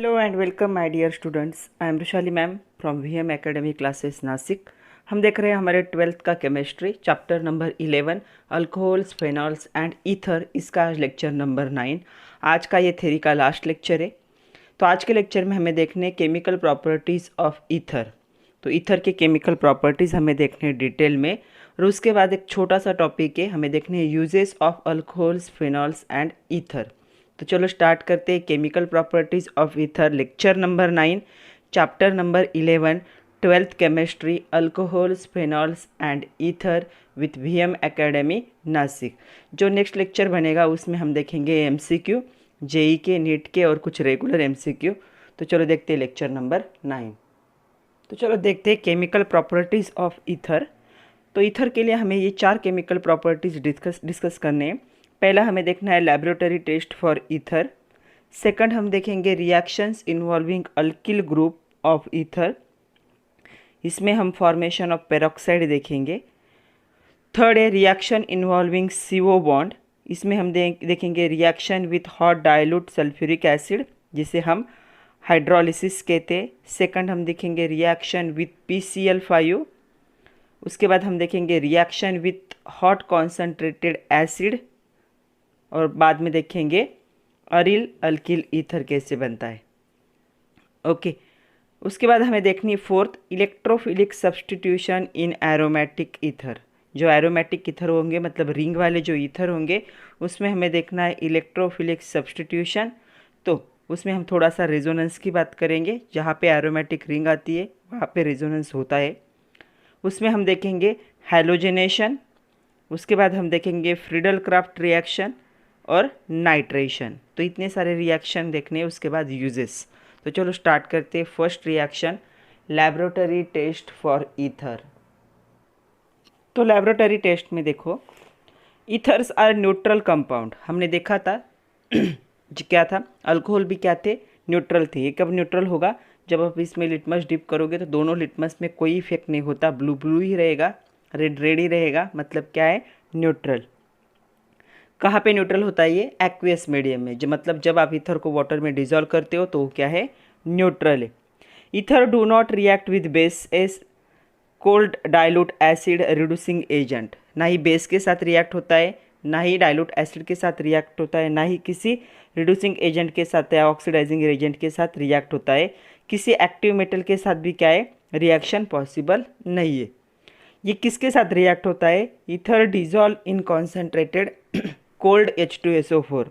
Hello and welcome my dear students. I am Rushali ma'am from VM academy classes Nashik. हम देख रहे हैं हमारे 12th का chemistry chapter number 11 alcohols phenols and ether. इसका आज लेक्चर नंबर 9। आज का ये थ्योरी का लास्ट लेक्चर है। तो आज के लेक्चर में हमें देखने केमिकल प्रॉपर्टीज़ ऑफ ईथर। तो ईथर के केमिकल प्रॉपर्टीज़ हमें देखने डिटेल में, और उसके बाद एक छोटा सा टॉपिक है, हमें देखने uses of alcohols phenols and ether. तो चलो स्टार्ट करते हैं। Chemical properties of ether lecture number 9 chapter number 11 12th chemistry alcohols phenols and ether with VM academy Nashik. जो नेक्स्ट लेक्चर बनेगा उसमें हम देखेंगे एमसीक्यू, जेई के, नीट के और कुछ रेगुलर एमसीक्यू। तो चलो देखते हैं लेक्चर नंबर 9। तो चलो देखते हैं केमिकल प्रॉपर्टीज़ ऑफ ईथर। तो ईथर के लिए हमें ये 4 केमिकल प्रॉपर्टीज़ डिस्कस करने हैं। पहला हमें देखना है laboratory test for ether. Second हम देखेंगे reactions involving alkyl group of ether, इसमें हम फॉर्मेशन ऑफ पेरोक्साइड देखेंगे। थर्ड है रिएक्शन इन्वॉल्विंग CO बॉन्ड, इसमें हम देखेंगे reaction with hot dilute sulphuric acid जिसे हम हाइड्रोलिसिस कहते हैं। सेकंड हम देखेंगे रिएक्शन विथ PCl5, उसके बाद हम देखेंगे reaction with hot concentrated acid, और बाद में देखेंगे अरिल अल्किल ईथर कैसे बनता है। ओके, उसके बाद हमें देखनी फोर्थ इलेक्ट्रोफिलिक सब्स्टिट्यूशन इन एरोमेटिक ईथर। जो एरोमेटिक ईथर होंगे मतलब रिंग वाले जो ईथर होंगे उसमें हमें देखना है इलेक्ट्रोफिलिक सब्स्टिट्यूशन। तो उसमें हम थोड़ा सा रेजोनेंस की बात करेंगे। जहाँ पे एरोमेटिक रिंग आती है वहाँ पे रेजोनेंस होता है। उसमें हम देखेंगे हैलोजेनेशन, उसके बाद हम देखेंगे फ्रीडल क्राफ्ट रिएक्शन और नाइट्रेशन। तो इतने सारे रिएक्शन देखने हैं। उसके बाद यूजेस। तो चलो स्टार्ट करते हैं। First reaction laboratory test for ether. तो लैबोरेटरी टेस्ट में देखो ईथर्स आर न्यूट्रल कंपाउंड। हमने देखा था जो क्या था, अल्कोहल भी क्या थे, न्यूट्रल थे। ये कब न्यूट्रल होगा, जब आप इसमें लिटमस डिप करोगे तो दोनों लिटमस में कोई इफेक्ट नहीं होता, ब्लू ब्लू ही रहेगा, रेड रेड ही रहेगा, मतलब क्या है, न्यूट्रल। कहाँ पे न्यूट्रल होता है ये, एक्वियस मीडियम में। जो मतलब जब आप ईथर को वाटर में डिजोल्व करते हो तो वो क्या है, न्यूट्रल है। Ether do not react with base S cold dilute acid reducing agent. ना ही बेस के साथ रिएक्ट होता है, ना ही डाइल्यूट एसिड के साथ रिएक्ट होता है, ना ही किसी रिड्यूसिंग एजेंट के साथ या ऑक्सीडाइजिंग एजेंट के साथ रिएक्ट होता है। किसी एक्टिव मेटल के साथ भी क्या है, रिएक्शन पॉसिबल नहीं है। ये किसके साथ रिएक्ट होता है, ether dissolve in concentrated cold H2SO4।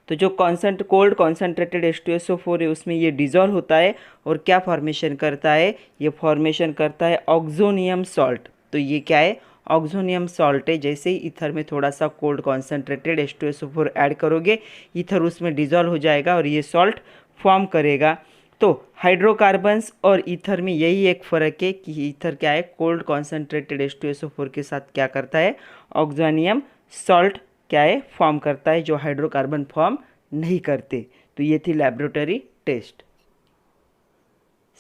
तो जो कोल्ड कॉन्सेंट्रेटेड H2SO4 है उसमें ये डिजोल्व होता है और क्या फॉर्मेशन करता है, ये फॉर्मेशन करता है ऑक्सोनियम सॉल्ट। तो ये क्या है, ऑक्सोनियम सॉल्ट है। जैसे ही ईथर में थोड़ा सा कोल्ड कॉन्सेंट्रेटेड H2SO4 ऐड करोगे ईथर उसमें डिजोल्व हो जाएगा और ये सॉल्ट फॉर्म करेगा। तो हाइड्रोकार्बन्स और ईथर में यही एक फ़र्क है कि ईथर क्या है, कोल्ड कॉन्सेंट्रेटेड H2SO4 के साथ क्या करता है, ऑक्सोनियम सॉल्ट क्या है, फॉर्म करता है, जो हाइड्रोकार्बन फॉर्म नहीं करते। तो ये थी लैबोरेटरी टेस्ट।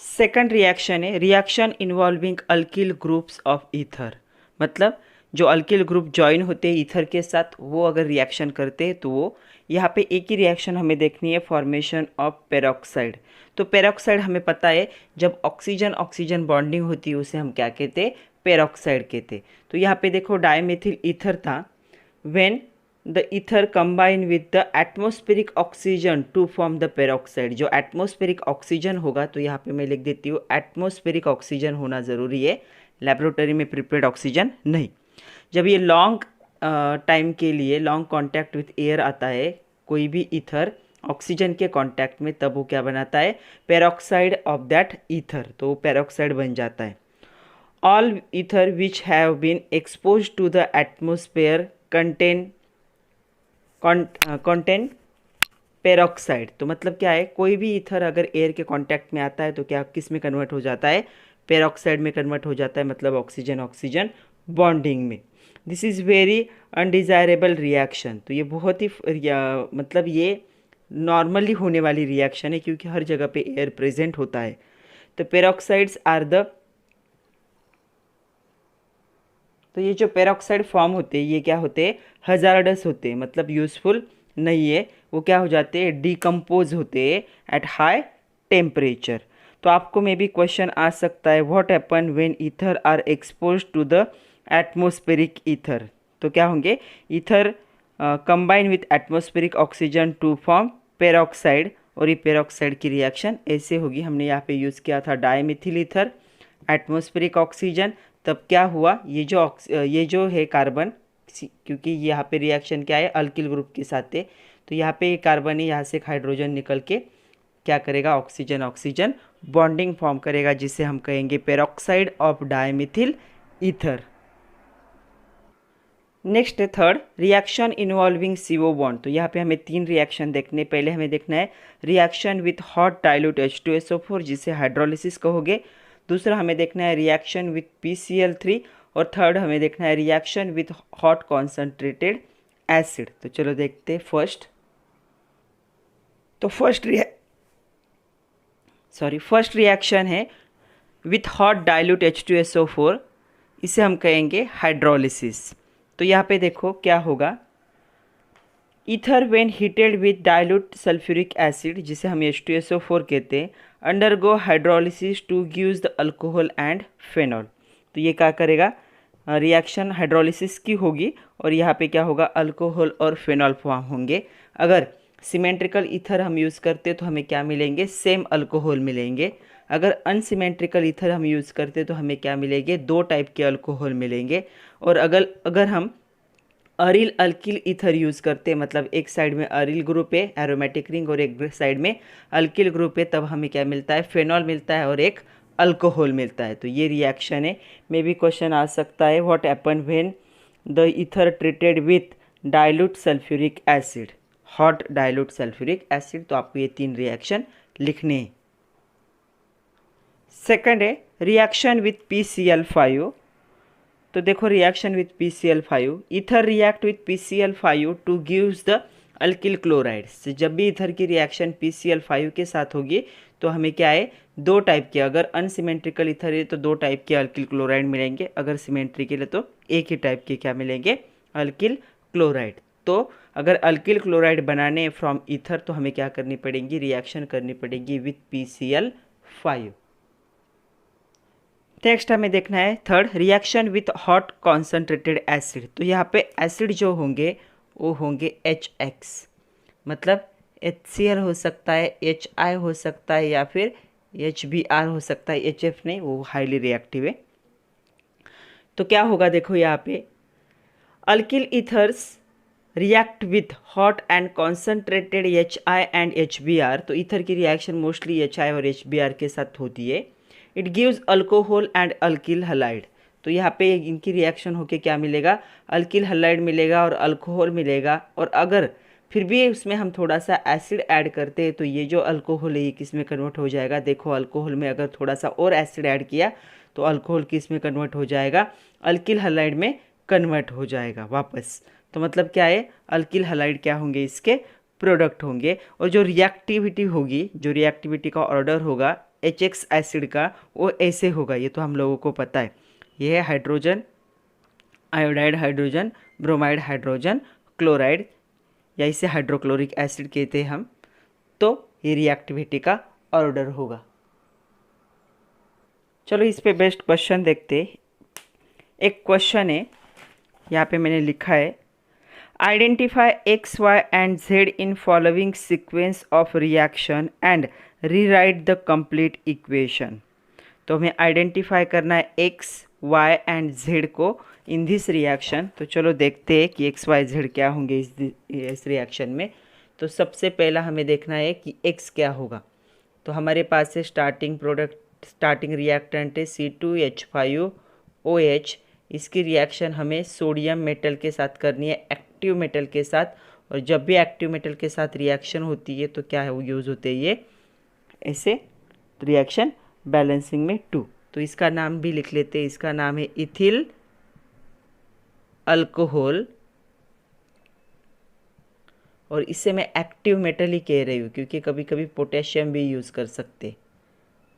सेकंड रिएक्शन है reaction involving alkyl groups of ether. मतलब जो अल्किल ग्रुप ज्वाइन होते हैं ईथर के साथ, वो अगर रिएक्शन करते हैं तो वो यहाँ पे एक ही रिएक्शन हमें देखनी है, फॉर्मेशन ऑफ पेरोक्साइड। तो पेरोक्साइड हमें पता है जब ऑक्सीजन ऑक्सीजन बॉन्डिंग होती है उसे हम क्या कहते हैं, पेरोक्साइड कहते। तो यहाँ पे देखो डायमेथिल ईथर था, when the ether combine with the atmospheric oxygen to form the peroxide। जो एटमॉस्फेरिक ऑक्सीजन होगा, तो यहाँ पे मैं लिख देती हूँ एटमॉस्फेरिक ऑक्सीजन होना ज़रूरी है, लेबोरेटरी में प्रिपेयर्ड ऑक्सीजन नहीं। जब ये लॉन्ग टाइम के लिए लॉन्ग कांटेक्ट विथ एयर आता है कोई भी ईथर ऑक्सीजन के कांटेक्ट में, तब वो क्या बनाता है, पेरोक्साइड ऑफ दैट ईथर। तो वो पेरोक्साइड बन जाता है। All ether which have been exposed to the atmosphere contain peroxide. तो मतलब क्या है, कोई भी ईथर अगर एयर के कांटेक्ट में आता है तो क्या किस में कन्वर्ट हो जाता है, पेरोक्साइड में कन्वर्ट हो जाता है, मतलब ऑक्सीजन ऑक्सीजन बॉन्डिंग में। This is very undesirable reaction. तो ये बहुत ही मतलब ये नॉर्मली होने वाली रिएक्शन है क्योंकि हर जगह पे एयर प्रेजेंट होता है। तो पेरोक्साइड्स आर द, तो ये जो पेरोक्साइड फॉर्म होते हैं ये क्या होते हैं, हजार्डस होते हैं, मतलब यूज़फुल नहीं है, वो क्या हो जाते हैं, डिकम्पोज होते हैं एट हाई टेम्परेचर। तो आपको मे बी क्वेश्चन आ सकता है, what happen when ether are expose to the atmospheric ether. तो क्या होंगे, ether combine with atmospheric oxygen to form peroxide, और ये पेरोक्साइड की रिएक्शन ऐसे होगी। हमने यहाँ पे यूज़ किया था डायमिथिल ईथर, एटमोस्फेरिक ऑक्सीजन, तब क्या हुआ, ये जो है कार्बन, क्योंकि यहाँ पे रिएक्शन क्या है, अल्किल ग्रुप के साथ है, तो यहाँ पे ये कार्बन है, यहाँ से एक हाइड्रोजन निकल के क्या करेगा, ऑक्सीजन ऑक्सीजन बॉन्डिंग फॉर्म करेगा, जिसे हम कहेंगे peroxide of dimethyl ether. Next है third, reaction involving CO bond. तो यहाँ पे हमें 3 रिएक्शन देखने, पहले हमें देखना है reaction with hot dilute H2SO4, जिसे हाइड्रोलिसिस कहोगे। दूसरा हमें देखना है रिएक्शन विथ PCl3, और थर्ड हमें देखना है reaction with hot concentrated acid. तो चलो देखते हैं फर्स्ट। तो फर्स्ट रिएक्शन है विथ हॉट डाइल्यूट H2SO4, इसे हम कहेंगे हाइड्रोलिसिस। तो यहाँ पे देखो क्या होगा, ether when heated with dilute sulphuric acid, जिसे हम H2SO4 कहते हैं, undergo hydrolysis two gives the alcohol and phenol. तो ये क्या करेगा, रिएक्शन हाइड्रोलिसिस की होगी, और यहाँ पे क्या होगा, अल्कोहल और फेनॉल फॉर्म होंगे। अगर सिमेट्रिकल ईथर हम यूज़ करते तो हमें क्या मिलेंगे, सेम अल्कोहल मिलेंगे। अगर अनसिमेट्रिकल ईथर हम यूज़ करते तो हमें क्या मिलेंगे, 2 टाइप के अल्कोहल मिलेंगे। और अगर हम अरिल अल्किल ईथर यूज़ करते हैं, मतलब एक साइड में अरिल ग्रुप है एरोमेटिक रिंग और एक साइड में अल्किल ग्रुप है, तब हमें क्या मिलता है, फेनॉल मिलता है और एक अल्कोहल मिलता है। तो ये रिएक्शन है। मे भी क्वेश्चन आ सकता है, what happen when the ether treated with dilute sulphuric acid, hot dilute sulphuric acid. तो आपको ये 3 रिएक्शन लिखने हैं। सेकंड है रिएक्शन विथ PCl5। तो देखो reaction with PCl5, ether react with PCl5 two gives the alkyl chlorides. जब भी ईथर की रिएक्शन PCl5 के साथ होगी तो हमें क्या है, 2 टाइप के, अगर अनसिमेट्रिकल ईथर है तो 2 टाइप के अल्किल क्लोराइड मिलेंगे, अगर सिमेट्रिकल है तो एक ही टाइप के क्या मिलेंगे, अल्किल क्लोराइड। तो अगर अल्किल क्लोराइड बनाने फ्रॉम ईथर तो हमें क्या करनी पड़ेगी, रिएक्शन करनी पड़ेगी विथ PCl5। नेक्स्ट हमें देखना है third, reaction with hot concentrated acid. तो यहाँ पे एसिड जो होंगे वो होंगे HX, मतलब HCl हो सकता है, HI हो सकता है, या फिर HBr हो सकता है। HF नहीं, वो हाईली रिएक्टिव है। तो क्या होगा, देखो यहाँ पे alkyl ethers react with hot and concentrated HI and HBr। तो ईथर की रिएक्शन मोस्टली HI और HBr के साथ होती है। It gives alcohol and alkyl halide. तो यहाँ पे इनकी रिएक्शन होके क्या मिलेगा, अल्किल हलाइड मिलेगा और अल्कोहल मिलेगा। और अगर फिर भी उसमें हम थोड़ा सा एसिड ऐड करते हैं तो ये जो अल्कोहल है ये किस में कन्वर्ट हो जाएगा, देखो अल्कोहल में अगर थोड़ा सा और एसिड ऐड किया तो अल्कोहल किस में कन्वर्ट हो जाएगा, अल्किल हलाइड में कन्वर्ट हो जाएगा वापस। तो मतलब क्या है, अल्किल हलाइड क्या होंगे, इसके प्रोडक्ट होंगे। और जो रिएक्टिविटी होगी, जो रिएक्टिविटी का ऑर्डर होगा HX एसिड का, वो ऐसे होगा, ये तो हम लोगों को पता है। ये है hydrogen, iodide hydrogen, bromide hydrogen, chloride, या इसे हाइड्रोक्लोरिक एसिड कहते हैं हम। तो ये रिएक्टिविटी का ऑर्डर होगा। चलो इस पे बेस्ट क्वेश्चन देखते हैं। एक क्वेश्चन है, यहाँ पे मैंने लिखा है, identify X, Y and Z in following sequence of reaction and rewrite the complete equation. तो हमें आइडेंटिफाई करना है X, Y एंड Z को इन दिस रिएक्शन। तो चलो देखते हैं कि X, Y, Z क्या होंगे इस रिएक्शन में। तो सबसे पहला हमें देखना है कि X क्या होगा। तो हमारे पास है स्टार्टिंग रिएक्टेंट है C2H5OH। इसकी रिएक्शन हमें सोडियम मेटल के साथ करनी है, एक्टिव मेटल के साथ। और जब भी एक्टिव मेटल के साथ रिएक्शन होती है तो क्या है, वो यूज़ होते हैं ये ऐसे रिएक्शन बैलेंसिंग में 2। तो इसका नाम भी लिख लेते हैं, इसका नाम है इथिल अल्कोहल। और इसे मैं एक्टिव मेटल ही कह रही हूँ क्योंकि कभी कभी पोटेशियम भी यूज़ कर सकते।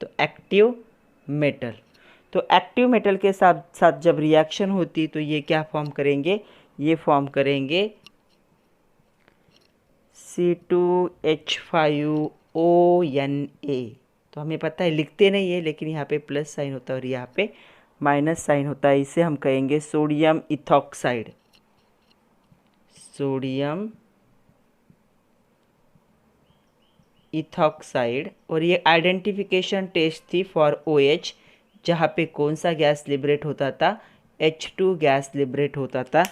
तो एक्टिव मेटल, तो एक्टिव मेटल के साथ साथ जब रिएक्शन होती तो ये क्या फॉर्म करेंगे, ये फॉर्म करेंगे C2H5ONA। तो हमें पता है, लिखते नहीं है लेकिन यहाँ पे प्लस साइन होता है और यहाँ पे माइनस साइन होता है। इसे हम कहेंगे सोडियम इथॉक्साइड, सोडियम इथॉक्साइड। और ये आइडेंटिफिकेशन टेस्ट थी फॉर OH, जहाँ पे कौन सा गैस लिबरेट होता था, H2 गैस लिबरेट होता था।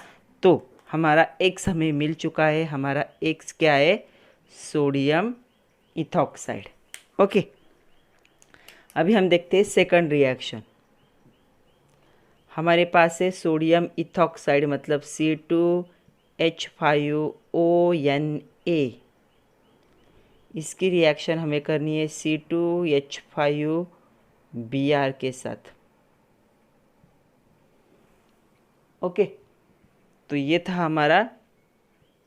तो हमारा X हमें मिल चुका है, हमारा X क्या है, सोडियम इथॉक्साइड। ओके, अभी हम देखते हैं सेकंड रिएक्शन। हमारे पास है सोडियम इथॉक्साइड मतलब C2H5ONA। इसकी रिएक्शन हमें करनी है C2H5Br के साथ। ओके, तो ये था हमारा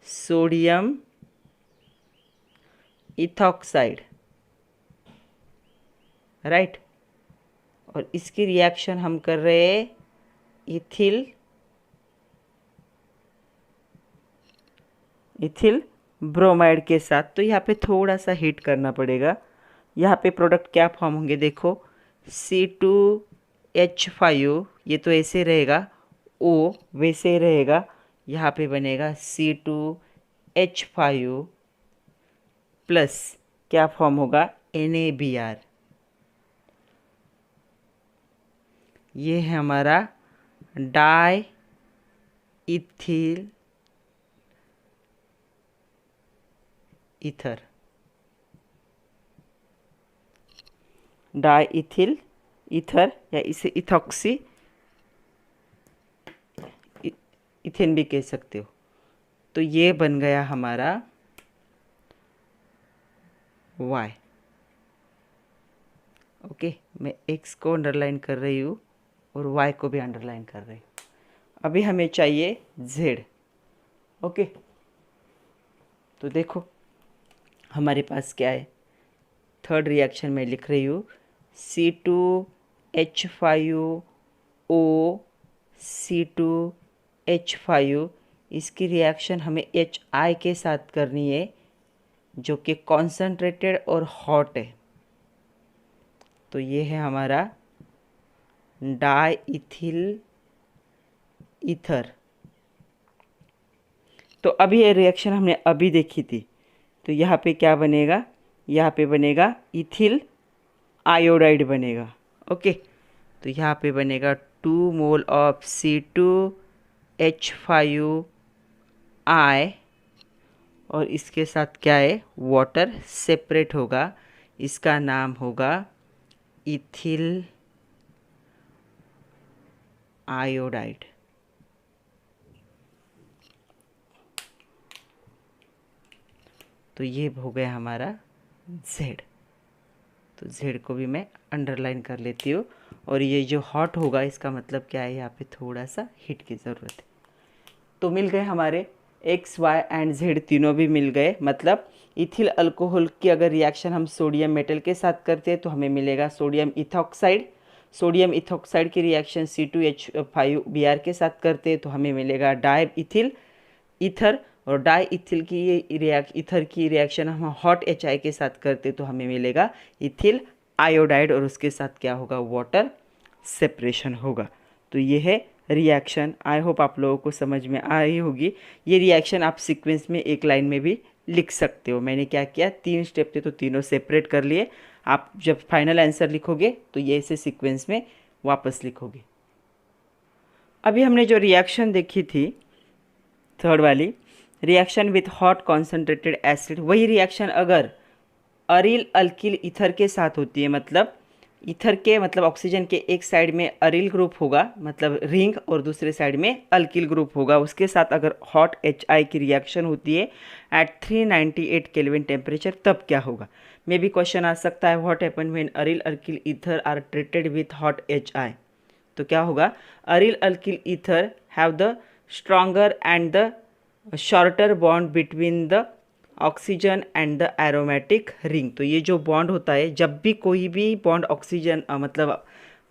सोडियम इथॉक्साइड, राइट। और इसकी रिएक्शन हम कर रहे हैं इथिल ब्रोमाइड के साथ। तो यहाँ पे थोड़ा सा हीट करना पड़ेगा। यहाँ पे प्रोडक्ट क्या फॉर्म होंगे, देखो C2H5, ये तो ऐसे रहेगा, O वैसे रहेगा, यहाँ पे बनेगा C2H5 प्लस क्या फॉर्म होगा, NaBr। ये है हमारा di ethyl ether, di ethyl ether, या इसे इथॉक्सी इथेन भी कह सकते हो। तो ये बन गया हमारा Y। ओके, मैं X को अंडरलाइन कर रही हूँ और Y को भी अंडरलाइन कर रही हूँ। अभी हमें चाहिए Z। ओके, तो देखो हमारे पास क्या है, थर्ड रिएक्शन में लिख रही हूँ C2H5O C2H5। इसकी रिएक्शन हमें HI के साथ करनी है जो कि कॉन्सेंट्रेटेड और हॉट है। तो ये है हमारा डाई इथिल ईथर। तो अभी ये रिएक्शन हमने अभी देखी थी। तो यहाँ पे क्या बनेगा, यहाँ पे बनेगा इथिल आयोडाइड बनेगा। ओके, तो यहाँ पे बनेगा 2 मोल ऑफ C2H5I और इसके साथ क्या है, वाटर सेपरेट होगा, इसका नाम होगा इथिल आयोडाइड। तो ये हो गया हमारा Z। तो Z को भी मैं अंडरलाइन कर लेती हूँ। और ये जो हॉट होगा इसका मतलब क्या है, यहाँ पे थोड़ा सा हीट की ज़रूरत है। तो मिल गए हमारे X, Y एंड Z, तीनों भी मिल गए। मतलब इथिल अल्कोहल की अगर रिएक्शन हम सोडियम मेटल के साथ करते हैं तो हमें मिलेगा सोडियम इथॉक्साइड। सोडियम इथॉक्साइड की रिएक्शन C2H5Br के साथ करते हैं तो हमें मिलेगा डाई इथिल ईथर। और डाई इथिल की ईथर की रिएक्शन हम हॉट HI के साथ करते तो हमें मिलेगा इथिल आयोडाइड और उसके साथ क्या होगा, वाटर सेपरेशन होगा। तो ये है रिएक्शन। आई होप आप लोगों को समझ में आई होगी। ये रिएक्शन आप सीक्वेंस में एक लाइन में भी लिख सकते हो। मैंने क्या किया, 3 स्टेप थे तो तीनों सेपरेट कर लिए। आप जब फाइनल आंसर लिखोगे तो ये ऐसे सीक्वेंस में वापस लिखोगे। अभी हमने जो रिएक्शन देखी थी थर्ड वाली, reaction with hot concentrated acid, वही रिएक्शन अगर अरिल अल्किल ईथर के साथ होती है, मतलब ईथर के मतलब ऑक्सीजन के एक साइड में अरिल ग्रुप होगा मतलब रिंग और दूसरे साइड में अल्किल ग्रुप होगा, उसके साथ अगर हॉट HI की रिएक्शन होती है एट 398 केल्विन टेम्परेचर, तब क्या होगा। मे भी क्वेश्चन आ सकता है, what happen when aryl alkyl ether are treated with hot HI। तो क्या होगा, aryl alkyl ether have the stronger and the shorter bond between the oxygen and the aromatic ring. तो ये जो बॉन्ड होता है, जब भी कोई भी बॉन्ड ऑक्सीजन मतलब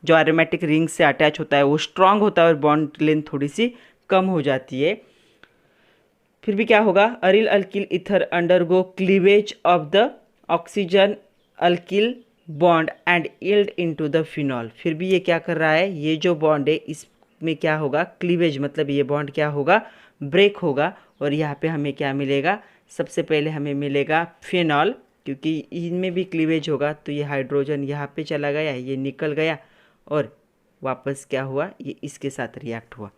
जो एरोमेटिक रिंग से अटैच होता है वो स्ट्रांग होता है और बॉन्ड लेंथ थोड़ी सी कम हो जाती है। फिर भी क्या होगा, aryl alkyl ether undergo cleavage of the oxygen alkyl bond and yield into the phenol. फिर भी ये क्या कर रहा है, ये जो बॉन्ड है इसमें क्या होगा, क्लीवेज, मतलब ये बॉन्ड क्या होगा, ब्रेक होगा। और यहाँ पे हमें क्या मिलेगा, सबसे पहले हमें मिलेगा फिनॉल, क्योंकि इनमें भी क्लीवेज होगा। तो ये हाइड्रोजन यहाँ पे चला गया, ये निकल गया और वापस क्या हुआ, ये इसके साथ रिएक्ट हुआ।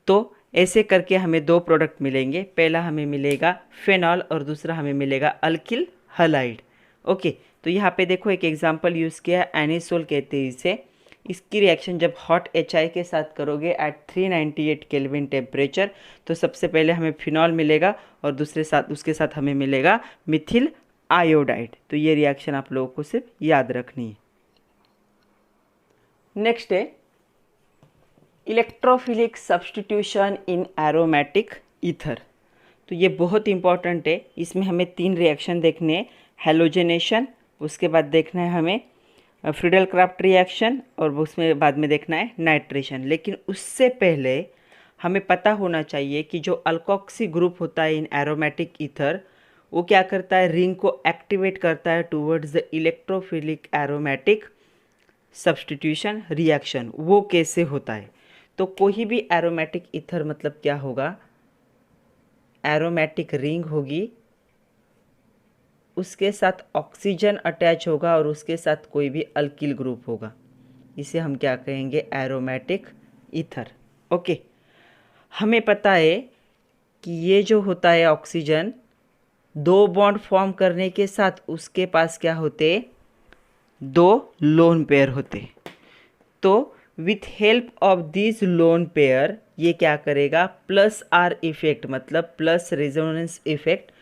तो ऐसे करके हमें दो प्रोडक्ट मिलेंगे, पहला हमें मिलेगा फेनॉल और दूसरा हमें मिलेगा अल्किल हलाइड। ओके, तो यहाँ पे देखो एक एग्जांपल यूज़ किया है, एनिसोल कहते हैं इसे। इसकी रिएक्शन जब हॉट HI के साथ करोगे एट 398 केल्विन टेम्परेचर, तो सबसे पहले हमें फिनॉल मिलेगा और दूसरे साथ उसके साथ हमें मिलेगा मिथिल आयोडाइड। तो ये रिएक्शन आप लोगों को सिर्फ याद रखनी है। नेक्स्ट है इलेक्ट्रोफिलिक सब्स्टिट्यूशन इन एरोमेटिक ईथर। तो ये बहुत इंपॉर्टेंट है, इसमें हमें 3 रिएक्शन देखने हैं, हेलोजेनेशन, उसके बाद देखना है हमें फ्रीडल क्राफ्ट रिएक्शन और उसमें बाद में देखना है नाइट्रेशन। लेकिन उससे पहले हमें पता होना चाहिए कि जो अल्कोक्सी ग्रुप होता है इन एरोमेटिक ईथर, वो क्या करता है, रिंग को एक्टिवेट करता है towards the electrophilic aromatic substitution reaction. वो कैसे होता है, तो कोई भी एरोमेटिक ईथर मतलब क्या होगा, एरोमेटिक रिंग होगी, उसके साथ ऑक्सीजन अटैच होगा और उसके साथ कोई भी अल्किल ग्रुप होगा, इसे हम क्या कहेंगे, एरोमेटिक ईथर। ओके, हमें पता है कि ये जो होता है ऑक्सीजन, 2 बॉन्ड फॉर्म करने के साथ उसके पास क्या होते, 2 लोन पेयर होते। तो with help of this lone pair ये क्या करेगा, प्लस आर इफेक्ट, मतलब प्लस रेजोनेंस इफेक्ट।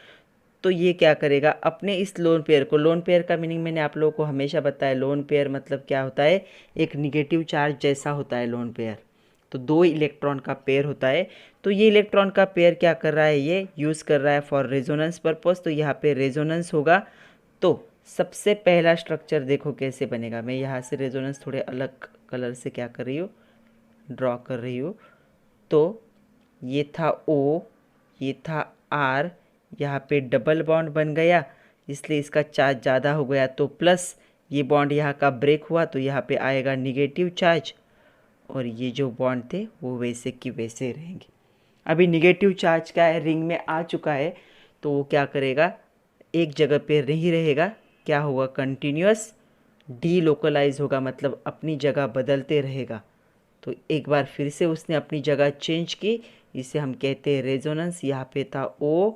तो ये क्या करेगा, अपने इस लोन पेयर को, लोन पेयर का मीनिंग मैंने आप लोगों को हमेशा बताया, लोन पेयर मतलब क्या होता है, एक निगेटिव चार्ज जैसा होता है लोन पेयर। तो 2 इलेक्ट्रॉन का पेयर होता है। तो ये इलेक्ट्रॉन का पेयर क्या कर रहा है, ये यूज़ कर रहा है फॉर रेजोनेंस पर्पस। तो यहाँ पे रेजोनेंस होगा। तो सबसे पहला स्ट्रक्चर देखो कैसे बनेगा, मैं यहाँ से रेजोनेंस थोड़े अलग कलर से क्या कर रही हूँ, ड्रॉ कर रही हूँ। तो ये था O, ये था R, यहाँ पे डबल बॉन्ड बन गया, इसलिए इसका चार्ज ज़्यादा हो गया, तो प्लस ये बॉन्ड यहाँ का ब्रेक हुआ, तो यहाँ पे आएगा निगेटिव चार्ज, और ये जो बॉन्ड थे वो वैसे की वैसे रहेंगे। अभी निगेटिव चार्ज क्या है, रिंग में आ चुका है, तो वो क्या करेगा, एक जगह पे नहीं रहेगा, क्या होगा, कंटिन्यूअस डीलोकलाइज होगा, मतलब अपनी जगह बदलते रहेगा। तो एक बार फिर से उसने अपनी जगह चेंज की, इसे हम कहते हैं रेजोनेंस। यहाँ पे था O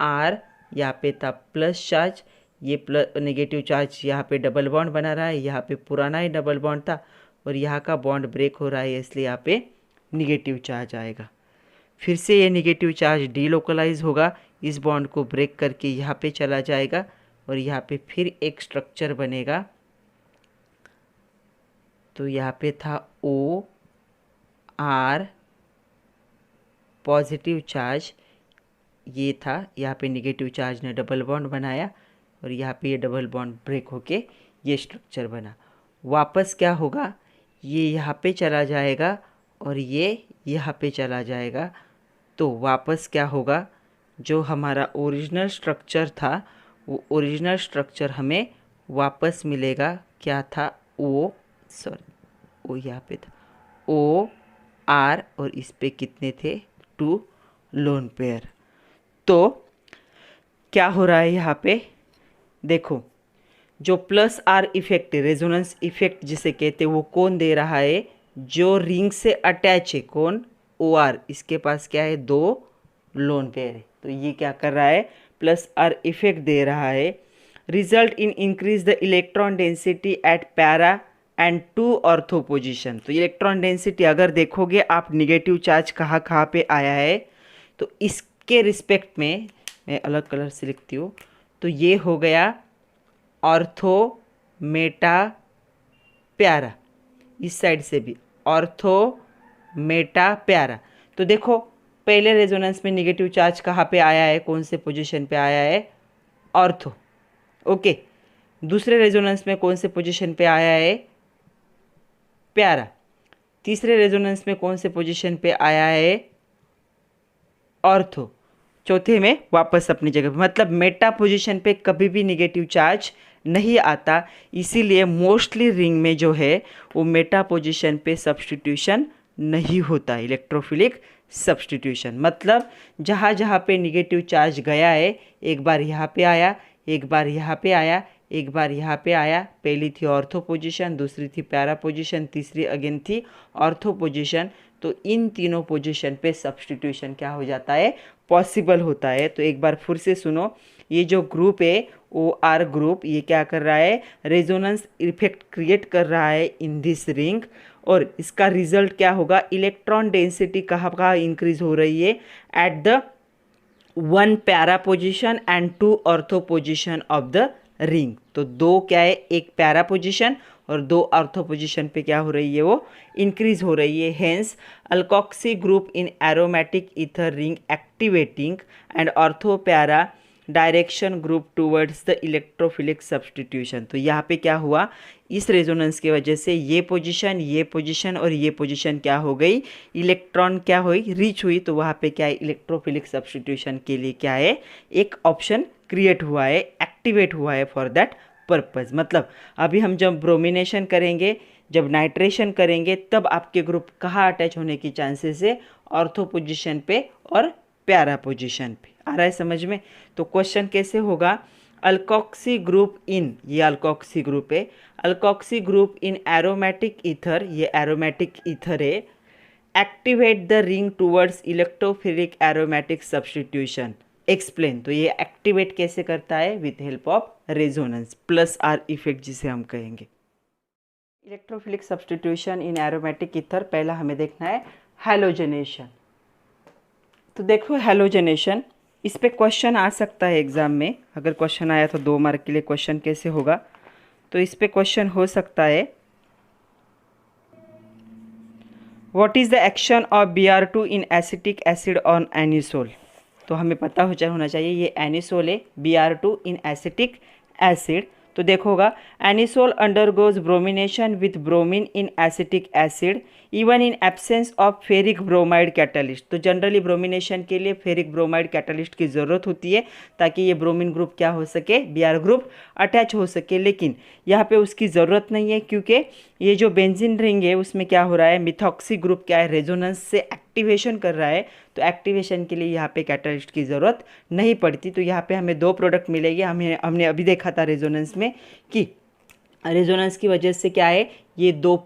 R, यहाँ पे था प्लस चार्ज, ये प्लस नेगेटिव चार्ज यहाँ पे डबल बॉन्ड बना रहा है, यहाँ पे पुराना ही डबल बॉन्ड था और यहाँ का बॉन्ड ब्रेक हो रहा है, इसलिए यहाँ पे निगेटिव चार्ज आएगा। फिर से ये निगेटिव चार्ज डीलोकलाइज होगा, इस बॉन्ड को ब्रेक करके यहाँ पे चला जाएगा और यहाँ पे फिर एक स्ट्रक्चर बनेगा। तो यहाँ पे था O R पॉजिटिव चार्ज, ये था, यहाँ पे निगेटिव चार्ज ने डबल बॉन्ड बनाया और यहाँ पे ये डबल बॉन्ड ब्रेक होके ये स्ट्रक्चर बना। वापस क्या होगा, ये यहाँ पे चला जाएगा और ये यहाँ पे चला जाएगा। तो वापस क्या होगा, जो हमारा ओरिजिनल स्ट्रक्चर था वो ओरिजिनल स्ट्रक्चर हमें वापस मिलेगा। क्या था, O यहाँ पे था O R और इस पे कितने थे, 2 लोन पेयर। तो क्या हो रहा है यहाँ पे, देखो जो प्लस आर इफेक्ट है, रेजोनेंस इफेक्ट जिसे कहते हैं, वो कौन दे रहा है, जो रिंग से अटैच है, कौन, OR, इसके पास क्या है, 2 लोन पेयर है। तो ये क्या कर रहा है, प्लस आर इफेक्ट दे रहा है। Result in increase the electron density at para and 2 ortho position. तो इलेक्ट्रॉन डेंसिटी अगर देखोगे आप, निगेटिव चार्ज कहाँ कहाँ पे आया है, तो इसके रिस्पेक्ट में मैं अलग कलर से लिखती हूँ। तो ये हो गया ऑर्थो मेटा प्यारा, इस साइड से भी ऑर्थो मेटा प्यारा। तो देखो पहले रेजोनेंस में निगेटिव चार्ज कहाँ पे आया है, कौन से पोजीशन पे आया है, ऑर्थो। ओके, दूसरे रेजोनेंस में कौन से पोजीशन पे आया है, प्यारा। तीसरे रेजोनेंस में कौन से पोजीशन पे आया है, ऑर्थो, चौथे में वापस अपनी जगह पे, मतलब मेटा पोजीशन पे कभी भी निगेटिव चार्ज नहीं आता, इसीलिए मोस्टली रिंग में जो है वो मेटा पोजीशन पे सब्स्टिट्यूशन नहीं होता, इलेक्ट्रोफिलिक सब्स्टिट्यूशन। मतलब जहाँ जहाँ पे निगेटिव चार्ज गया है, एक बार यहाँ पे आया, एक बार यहाँ पे आया, एक बार यहाँ पे आया, पहली थी ऑर्थो पोजीशन, दूसरी थी पैरा पोजीशन, तीसरी अगेन थी ऑर्थो पोजीशन, तो इन तीनों पोजीशन पे सब्स्टिट्यूशन क्या हो जाता है, पॉसिबल होता है। तो एक बार फिर से सुनो, ये जो ग्रुप है ओ आर ग्रुप, ये क्या कर रहा है, रेजोनेंस इफेक्ट क्रिएट कर रहा है इन दिस रिंग, और इसका रिजल्ट क्या होगा, इलेक्ट्रॉन डेंसिटी कहाँ कहाँ इंक्रीज हो रही है, at the 1 para position and 2 ortho position of the ring. तो दो क्या है, एक पैरा पोजिशन और 2 ऑर्थो पोजिशन पे क्या हो रही है, वो इंक्रीज हो रही है। Hence alkoxy group in aromatic ether ring activating and ortho para direction group towards the electrophilic substitution. तो यहाँ पे क्या हुआ, इस रेजोनेंस की वजह से ये पोजीशन और ये पोजीशन क्या हो गई, इलेक्ट्रॉन क्या हुई, रीच हुई, तो वहाँ पे क्या है, इलेक्ट्रोफिलिक सब्स्टिट्यूशन के लिए क्या है, एक ऑप्शन क्रिएट हुआ है, एक्टिवेट हुआ है फॉर दैट पर्पज़। मतलब अभी हम जब ब्रोमिनेशन करेंगे, जब नाइट्रेशन करेंगे, तब आपके ग्रुप कहाँ अटैच होने की चांसेस है, ऑर्थो पोजीशन पे और पैरा पोजीशन पे। आ रहा है समझ में? तो क्वेश्चन कैसे होगा, अल्कोक्सी ग्रुप इन, ये अल्कोक्सी ग्रुप है, alkoxy group in aromatic ether, ये एरोमेटिक ईथर है, activate the ring towards electrophilic aromatic substitution, explain. तो ये एक्टिवेट कैसे करता है, with help of resonance plus are effect जिसे हम कहेंगे। इलेक्ट्रोफिलिक सब्स्टिट्यूशन इन एरोमेटिक ईथर, पहला हमें देखना है हैलोजनेशन। तो देखो हैलोजनेशन, इस पे क्वेश्चन आ सकता है एग्ज़ाम में, अगर क्वेश्चन आया तो 2 मार्क के लिए क्वेश्चन कैसे होगा, तो इस पे क्वेश्चन हो सकता है, what is the action of Br2 in acetic acid on anisole. तो हमें पता होना चाहिए ये एनिसोल है, Br2 इन एसिटिक एसिड। तो देखोगा, anisole undergoes bromination with bromine in acetic acid even in absence of ferric bromide catalyst. तो जनरली ब्रोमिनेशन के लिए फेरिक ब्रोमाइड कैटलिस्ट की ज़रूरत होती है ताकि ये ब्रोमीन ग्रुप क्या हो सके, Br ग्रुप अटैच हो सके, लेकिन यहाँ पे उसकी ज़रूरत नहीं है, क्योंकि ये जो बेंजीन रिंग है उसमें क्या हो रहा है, मिथॉक्सी ग्रुप क्या है, रेजोनेंस से एक्टिवेशन कर रहा है, तो एक्टिवेशन के लिए यहाँ पे कैटलिस्ट की ज़रूरत नहीं पड़ती। तो यहाँ पे हमें 2 प्रोडक्ट मिलेगी। हमने अभी देखा था रेजोनेंस में कि रेजोनेंस की वजह से क्या है, ये 2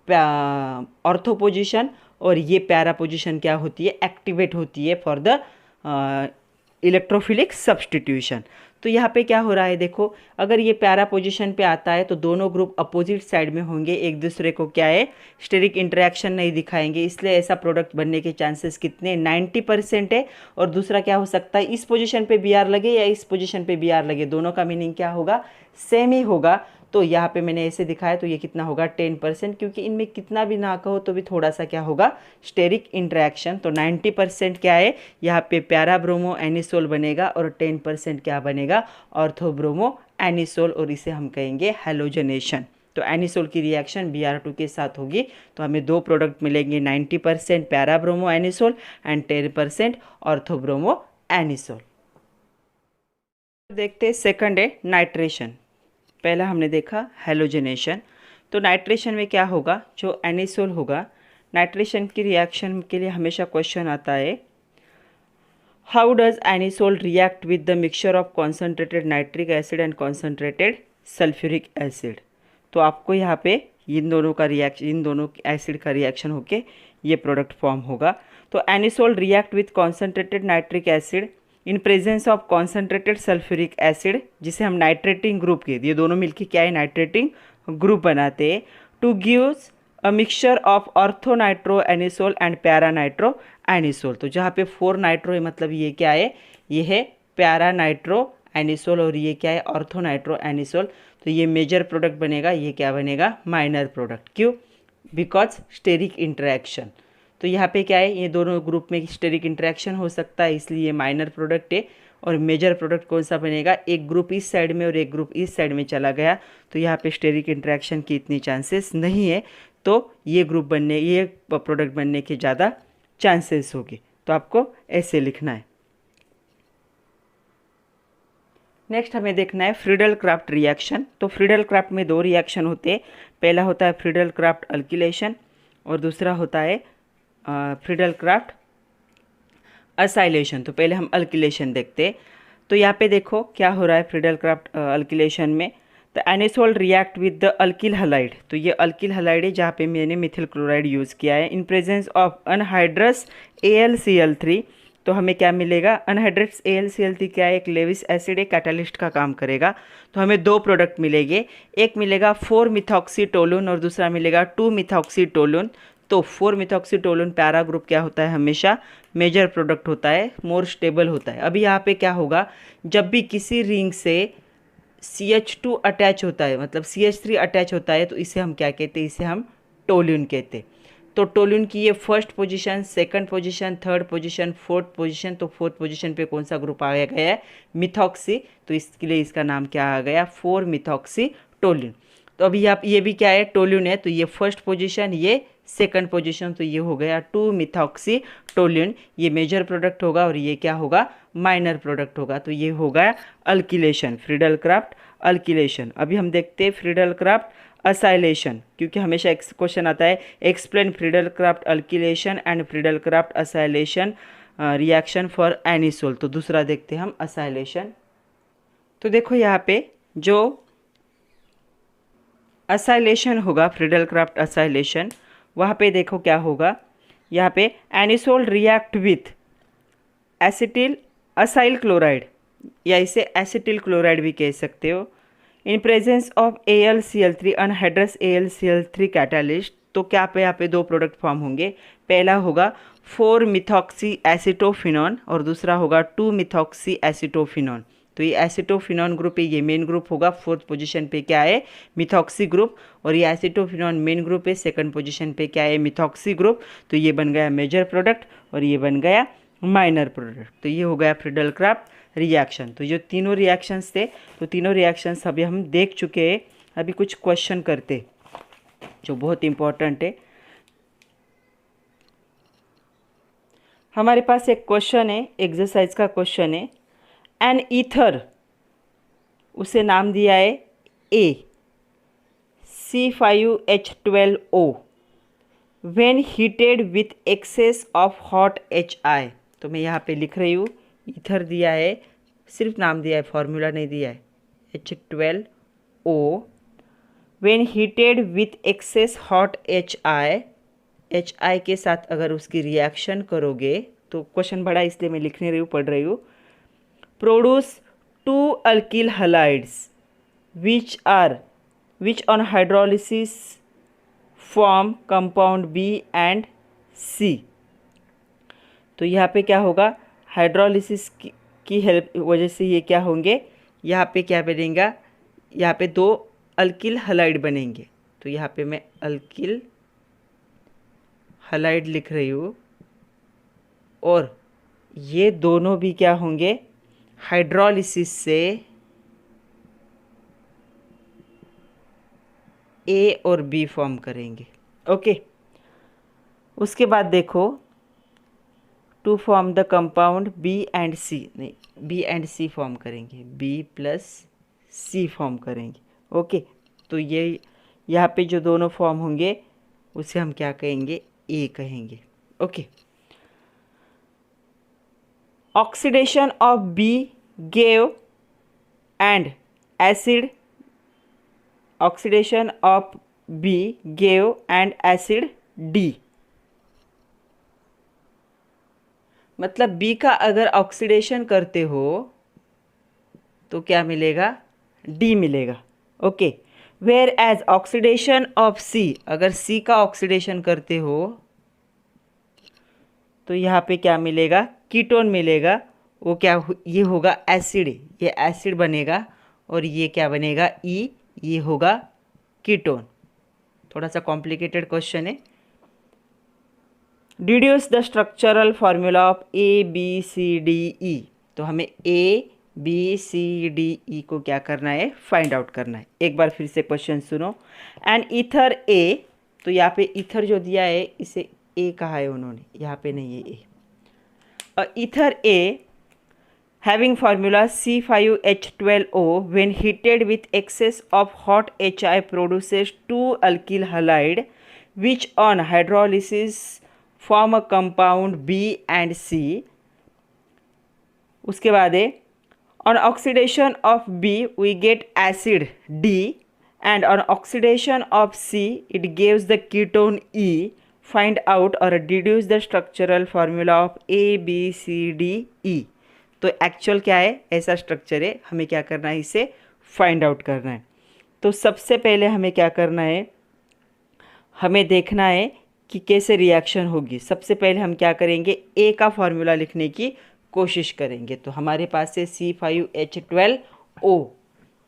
ऑर्थो पोजीशन और ये पैरा पोजीशन क्या होती है, एक्टिवेट होती है फॉर द इलेक्ट्रोफिलिक सब्स्टिट्यूशन। तो यहाँ पे क्या हो रहा है, देखो अगर ये पैरा पोजीशन पे आता है तो दोनों ग्रुप अपोजिट साइड में होंगे, एक दूसरे को क्या है, स्टेरिक इंटरेक्शन नहीं दिखाएंगे, इसलिए ऐसा प्रोडक्ट बनने के चांसेस कितने, 90% है। और दूसरा क्या हो सकता है, इस पोजीशन पे Br लगे या इस पोजीशन पे Br लगे, दोनों का मीनिंग क्या होगा, सेम ही होगा। तो यहाँ पे मैंने ऐसे दिखाया, तो ये कितना होगा, 10%, क्योंकि इनमें कितना भी ना कहो तो भी थोड़ा सा क्या होगा, स्टेरिक इंटरेक्शन। तो 90% क्या है, यहाँ पे पैरा ब्रोमो एनिसोल बनेगा और 10% क्या बनेगा, ऑर्थो ब्रोमो एनिसोल, और इसे हम कहेंगे हैलोजनेशन। तो एनिसोल की रिएक्शन Br2 के साथ होगी, तो हमें 2 प्रोडक्ट मिलेंगे, 90% para bromo anisole and 10% ortho bromo anisole. देखते हैं सेकंड है नाइट्रेशन। पहला हमने देखा हैलोजनेशन, तो नाइट्रेशन में क्या होगा, जो एनिसोल होगा, नाइट्रेशन की रिएक्शन के लिए हमेशा क्वेश्चन आता है, how does anisole react with the mixture of concentrated nitric acid and concentrated sulphuric acid. तो आपको यहाँ पे इन दोनों का रिएक्शन, इन दोनों एसिड का रिएक्शन होके ये प्रोडक्ट फॉर्म होगा। तो anisole react with concentrated nitric acid in presence of concentrated sulphuric acid, जिसे हम नाइट्रेटिंग ग्रुप के, ये दोनों मिलके क्या है, नाइट्रेटिंग ग्रुप बनाते हैं, two gives a mixture of ortho nitro anisole and para nitro anisole. तो जहाँ पे 4 नाइट्रो है, मतलब ये क्या है, ये है पैरा नाइट्रो एनिसोल, और ये क्या है, ऑर्थो नाइट्रो एनिसोल। तो ये मेजर प्रोडक्ट बनेगा, ये क्या बनेगा, माइनर प्रोडक्ट। क्यों, बिकॉज स्टेरिक इंटरेक्शन। तो यहाँ पे क्या है, ये दोनों ग्रुप में स्टेरिक इंटरेक्शन हो सकता है, इसलिए माइनर प्रोडक्ट है। और मेजर प्रोडक्ट कौन सा बनेगा, एक ग्रुप इस साइड में और एक ग्रुप इस साइड में चला गया, तो यहाँ पे स्टेरिक इंटरेक्शन की इतनी चांसेस नहीं है, तो ये ग्रुप बनने, ये प्रोडक्ट बनने के ज़्यादा चांसेस होगी। तो आपको ऐसे लिखना है। नेक्स्ट हमें देखना है फ्रीडल क्राफ्ट रिएक्शन। तो फ्रीडल क्राफ्ट में दो रिएक्शन होते हैं। पहला होता है फ्रीडल क्राफ्ट अल्किलेशन और दूसरा होता है फ्रीडल क्राफ्ट असाइलेशन। तो पहले हम अल्किलेशन देखते हैं। तो यहाँ पे देखो क्या हो रहा है फ्रीडल क्राफ्ट अल्किलेशन में। The anisole react with the alkyl halide. तो ये अल्किल हलाइड है जहाँ पे मैंने मिथिल क्लोराइड यूज़ किया है in presence of anhydrous AlCl3। तो हमें क्या मिलेगा, अनहाइड्रस AlCl3 क्या है, एक लेविस एसिड है, कैटालिस्ट का काम करेगा। तो हमें दो प्रोडक्ट मिलेंगे, एक मिलेगा 4-मिथॉक्सीटोलून और दूसरा मिलेगा 2-मिथॉक्सीटोलून। तो 4-मिथॉक्सीटोलून पैरा ग्रुप क्या होता है, हमेशा मेजर प्रोडक्ट होता है, मोर स्टेबल होता है। अभी यहाँ पे क्या होगा, जब भी किसी रिंग से CH2 अटैच होता है, मतलब CH3 अटैच होता है, तो इसे हम क्या कहते हैं, इसे हम टोल्यून कहते हैं। तो टोल्यून की ये first position, second position, third position, fourth position. तो फोर्थ पोजीशन पे कौन सा ग्रुप आ गया है, मिथॉक्सी। तो इसके लिए इसका नाम क्या आ गया, 4-मिथॉक्सीटोल्यून। तो अभी आप ये भी क्या है, टोल्यून है। तो ये फर्स्ट पोजीशन, ये सेकंड पोजीशन, तो ये हो गया 2-मिथॉक्सीटोल्यून। ये मेजर प्रोडक्ट होगा और ये क्या होगा, माइनर प्रोडक्ट होगा। तो ये होगा अल्किलेशन, फ्रीडल क्राफ्ट अल्किलेशन। अभी हम देखते हैं फ्रीडल क्राफ्ट असाइलेशन, क्योंकि हमेशा एक क्वेश्चन आता है explain Friedel Craft alkylation and Friedel Craft acylation reaction for anisole. तो दूसरा देखते हैं हम असाइलेशन। तो देखो यहाँ पे जो असाइलेशन होगा, फ्रीडल क्राफ्ट असाइलेशन, वहाँ पे देखो क्या होगा, यहाँ पे anisole react with acetyl acyl chloride, या इसे एसिटिल क्लोराइड भी कह सकते हो, in presence of AlCl3 anhydrous AlCl3 catalyst. तो क्या पे यहाँ पे दो प्रोडक्ट फॉर्म होंगे, पहला होगा 4-मिथॉक्सी एसिटोफिनॉन और दूसरा होगा 2-मिथॉक्सी एसिटोफिनॉन। तो ये एसिटोफिनॉन ग्रुप है, ये मेन ग्रुप होगा। फोर्थ पोजीशन पे क्या है, मिथॉक्सी ग्रुप, और ये एसिटोफिनॉन मेन ग्रुप है। सेकंड पोजीशन पे क्या है, मिथॉक्सी ग्रुप। तो ये बन गया मेजर प्रोडक्ट और ये बन गया माइनर प्रोडक्ट। तो ये हो गया फ्रीडल क्राफ्ट रिएक्शन। तो जो तीनों रिएक्शंस थे, तो तीनों रिएक्शंस अभी हम देख चुके हैं। अभी कुछ क्वेश्चन करते जो बहुत इंपॉर्टेंट है। हमारे पास एक क्वेश्चन है, एक्सरसाइज का क्वेश्चन है। एन ईथर, उसे नाम दिया है C5H12O when heated with access of hot HI। तो मैं यहाँ पे लिख रही हूँ, ईथर दिया है, सिर्फ नाम दिया है, फॉर्मूला नहीं दिया है, H12O when heated with access hot HI के साथ अगर उसकी रिएक्शन करोगे, तो क्वेश्चन बड़ा इसलिए मैं लिख नहीं रही हूँ, पढ़ रही हूँ। Produce 2 alkyl halides which on hydrolysis form compound B and C। तो यहाँ पे क्या होगा, हाइड्रोलिसिस की हेल्प वजह से ये क्या होंगे, यहाँ पे क्या बनेगा, यहाँ पे दो अल्किल हलाइड बनेंगे। तो यहाँ पे मैं अल्किल हलाइड लिख रही हूँ, और ये दोनों भी क्या होंगे, हाइड्रोलिसिस से A और B फॉर्म करेंगे। ओके, उसके बाद देखो, to form the compound B and C, नहीं, B एंड C फॉर्म करेंगे, B+C फॉर्म करेंगे। ओके, तो ये यहाँ पे जो दोनों फॉर्म होंगे उसे हम क्या कहेंगे, A कहेंगे। Okay, oxidation of B gave and acid, oxidation of B gave and acid D। मतलब B का अगर ऑक्सीडेशन करते हो तो क्या मिलेगा, D मिलेगा। Okay, whereas oxidation of C, अगर C का ऑक्सीडेशन करते हो तो यहाँ पे क्या मिलेगा, कीटोन मिलेगा। वो क्या ये होगा एसिड, ये एसिड बनेगा, और ये क्या बनेगा, E, ये होगा कीटोन। थोड़ा सा कॉम्प्लिकेटेड क्वेश्चन है। Deduce the structural formula of ABCDE। तो हमें ABCDE को क्या करना है, फाइंड आउट करना है। एक बार फिर से क्वेश्चन सुनो। एंड ईथर A, तो यहाँ पे ईथर जो दिया है इसे A कहा है उन्होंने, यहाँ पे नहीं है A। ether A having formula C5H12O when heated with excess of hot HI produces two alkyl halide which on hydrolysis form a compound B and C. उसके बाद है on oxidation of B we get acid D and on oxidation of C it gives the ketone E. Find out or deduce the structural formula of A B C D E. तो actual क्या है, ऐसा structure है, हमें क्या करना है, इसे फाइंड आउट करना है। तो सबसे पहले हमें क्या करना है, हमें देखना है कि कैसे रिएक्शन होगी। सबसे पहले हम क्या करेंगे, ए का फॉर्मूला लिखने की कोशिश करेंगे। तो हमारे पास है C5H12O।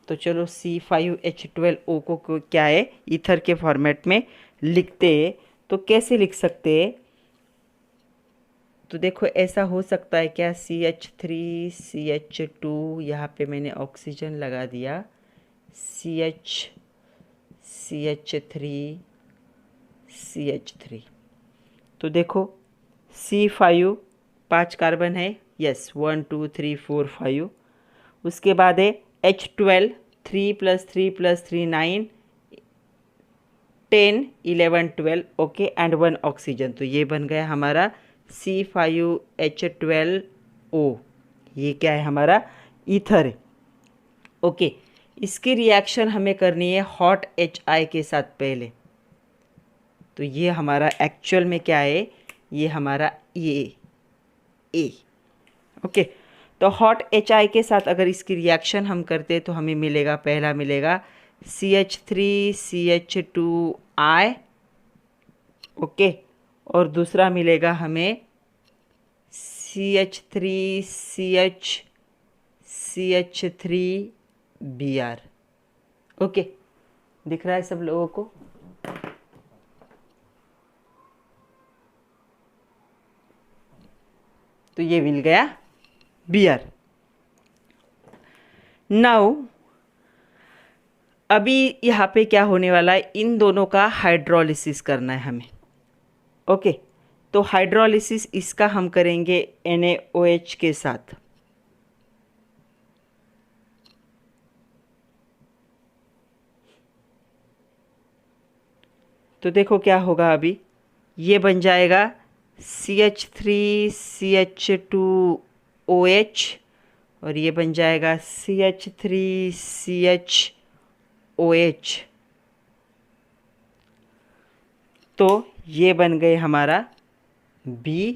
तो चलो C5H12O को क्या है, ईथर के फॉर्मेट में लिखते हैं। तो कैसे लिख सकते हैं, तो देखो ऐसा हो सकता है क्या, CH3CH2, यहाँ पे मैंने ऑक्सीजन लगा दिया, CH3CH3। तो देखो C5 5 कार्बन है, यस 1 2 3 4 5। उसके बाद है H12 3 + 3 + 3 9 10 11 12, ओके, एंड 1 ऑक्सीजन। तो ये बन गया हमारा C5H12O। ये क्या है, हमारा ईथर है, ओके। इसकी रिएक्शन हमें करनी है हॉट HI के साथ पहले। तो ये हमारा एक्चुअल में क्या है, ये हमारा ए, ओके। तो हॉट HI के साथ अगर इसकी रिएक्शन हम करते तो हमें मिलेगा, पहला मिलेगा CH3CH2I, ओके, और दूसरा मिलेगा हमें CH3CH3Br, ओके। दिख रहा है सब लोगों को? तो ये मिल गया Br। नाउ अभी यहाँ पे क्या होने वाला है, इन दोनों का हाइड्रोलिसिस करना है हमें, ओके। तो हाइड्रोलिसिस इसका हम करेंगे NaOH के साथ। तो देखो क्या होगा, अभी ये बन जाएगा CH3CH2OH और ये बन जाएगा CH3CHOH। तो ये बन गए हमारा B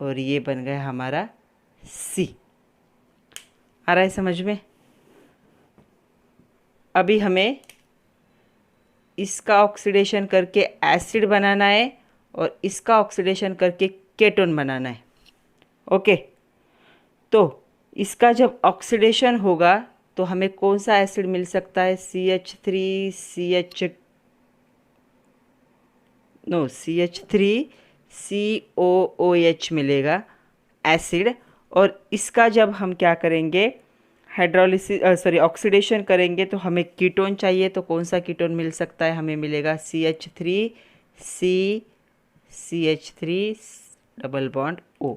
और ये बन गया हमारा C। आ रहा है समझ में? अभी हमें इसका ऑक्सीडेशन करके एसिड बनाना है और इसका ऑक्सीडेशन करके केटोन बनाना है, ओके। तो इसका जब ऑक्सीडेशन होगा तो हमें कौन सा एसिड मिल सकता है, CH3COOH मिलेगा एसिड। और इसका जब हम क्या करेंगे, हाइड्रोलिसिस ऑक्सीडेशन करेंगे तो हमें कीटोन चाहिए। तो कौन सा कीटोन मिल सकता है, हमें मिलेगा CH3CH3 डबल बॉन्ड O।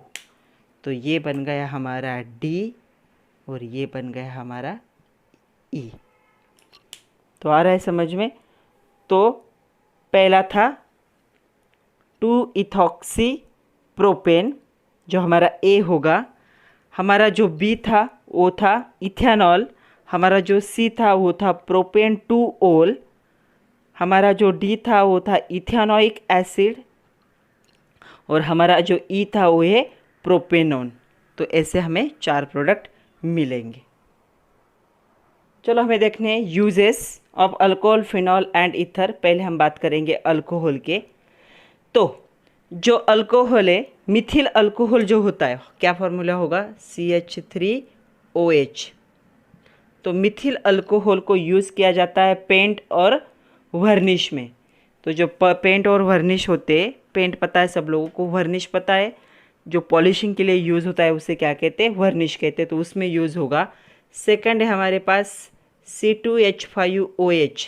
तो ये बन गया हमारा D और ये बन गया हमारा E। तो आ रहा है समझ में? तो पहला था 2-इथॉक्सी प्रोपेन जो हमारा A होगा, हमारा जो B था वो था इथेनॉल, हमारा जो C था वो था प्रोपेन 2-ओल, हमारा जो D था वो था इथेनोइक एसिड और हमारा जो E था वो है प्रोपेनॉन। तो ऐसे हमें 4 प्रोडक्ट मिलेंगे। चलो हमें देखने हैं uses of alcohol, phenol and ether. पहले हम बात करेंगे अल्कोहल के। तो जो अल्कोहल है, मिथिल अल्कोहल जो होता है, क्या फॉर्मूला होगा, CH3OH। तो मिथिल अल्कोहल को यूज़ किया जाता है पेंट और वर्निश में। तो जो पेंट और वर्निश होते हैं, पेंट पता है सब लोगों को, वर्निश पता है, जो पॉलिशिंग के लिए यूज़ होता है उसे क्या कहते हैं, वर्निश कहते हैं। तो उसमें यूज़ होगा। सेकंड है हमारे पास C2H5OH,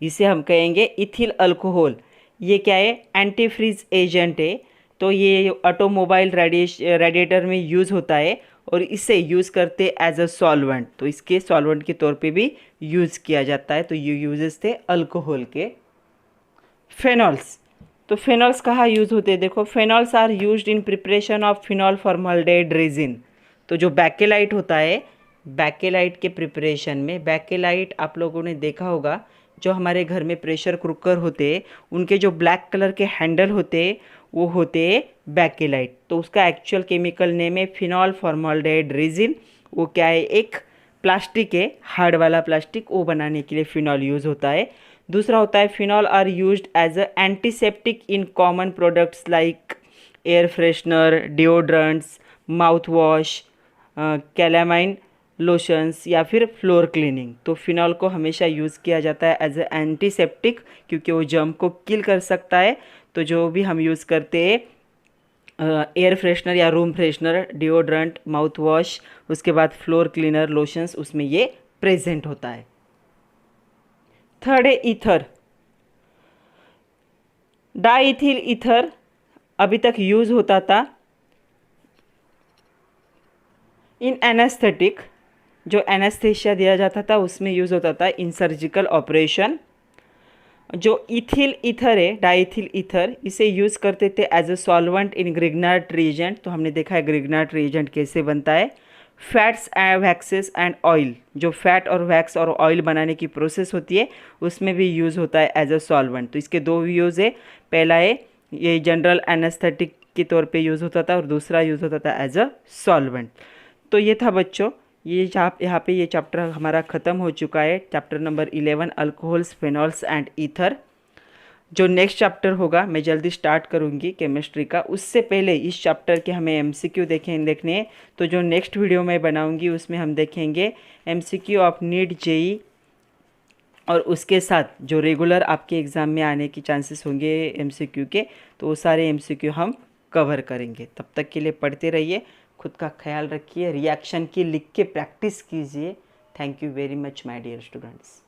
इसे हम कहेंगे इथिल अल्कोहल। ये क्या है, एंटीफ्रीज एजेंट है। तो ये ऑटोमोबाइल रेडिएटर में यूज़ होता है और इसे यूज़ करते एज अ सॉल्वेंट, तो इसके सॉल्वेंट के तौर पे भी यूज़ किया जाता है। तो ये यूजेस थे अल्कोहल के। फेनॉल्स, तो फेनॉल्स कहाँ यूज़ होते हैं? देखो, phenols are used in preparation of phenol formaldehyde resin. तो जो बैकेलाइट होता है, बैकेलाइट के प्रिपरेशन में, बैकेलाइट आप लोगों ने देखा होगा, जो हमारे घर में प्रेशर कुकर होते हैं उनके जो ब्लैक कलर के हैंडल होते हैं वो होते हैं बैकेलाइट। तो उसका एक्चुअल केमिकल नेम है फिनॉल फॉर्मल्डेहाइड रेजिन। वो क्या है? एक प्लास्टिक है, हार्ड वाला प्लास्टिक, वो बनाने के लिए फिनॉल यूज़ होता है। दूसरा होता है phenol are used as a antiseptic in common products like air freshener, deodorants, mouth wash, calamine lotions या फिर फ्लोर क्लीनिंग। तो फिनॉल को हमेशा यूज़ किया जाता है एज ए एंटीसेप्टिक, क्योंकि वो जर्म को किल कर सकता है। तो जो भी हम यूज़ करते हैं एयर फ्रेशनर या room freshener, deodorant, mouth wash, उसके बाद फ्लोर क्लीनर, लोशंस, उसमें ये प्रेजेंट होता है। थर्ड है ईथर। डाईथिल ईथर अभी तक यूज़ होता था इन एनेस्थेटिक, जो एनेस्थेशिया दिया जाता था उसमें यूज़ होता था इन सर्जिकल ऑपरेशन। जो इथिल ईथर है, डाईथिल ईथर, इसे यूज़ करते थे as a solvent in Grignard reagent. तो हमने देखा है ग्रिग्नार्ट रिएजेंट कैसे बनता है। Fats and waxes and oil, जो फैट और वैक्स और ऑयल बनाने की प्रोसेस होती है उसमें भी यूज़ होता है एज अ सॉल्वेंट। तो इसके दो यूज़ है, पहला है ये जनरल एनेस्थेटिक के तौर पे यूज़ होता था और दूसरा यूज़ होता था एज अ सॉल्वेंट। तो ये था बच्चों, ये यहाँ पे ये चैप्टर हमारा ख़त्म हो चुका है, chapter number 11 alcohols, phenols and ether. जो नेक्स्ट चैप्टर होगा मैं जल्दी स्टार्ट करूँगी केमिस्ट्री का, उससे पहले इस चैप्टर के हमें एमसीक्यू देखने हैं। तो जो नेक्स्ट वीडियो मैं बनाऊँगी उसमें हम देखेंगे एमसीक्यू ऑफ नीट जेई, और उसके साथ जो रेगुलर आपके एग्ज़ाम में आने की चांसेस होंगे एमसीक्यू के, तो वो सारे एमसीक्यू हम कवर करेंगे। तब तक के लिए पढ़ते रहिए, खुद का ख्याल रखिए, रिएक्शन की लिख के प्रैक्टिस कीजिए। Thank you very much my dear students.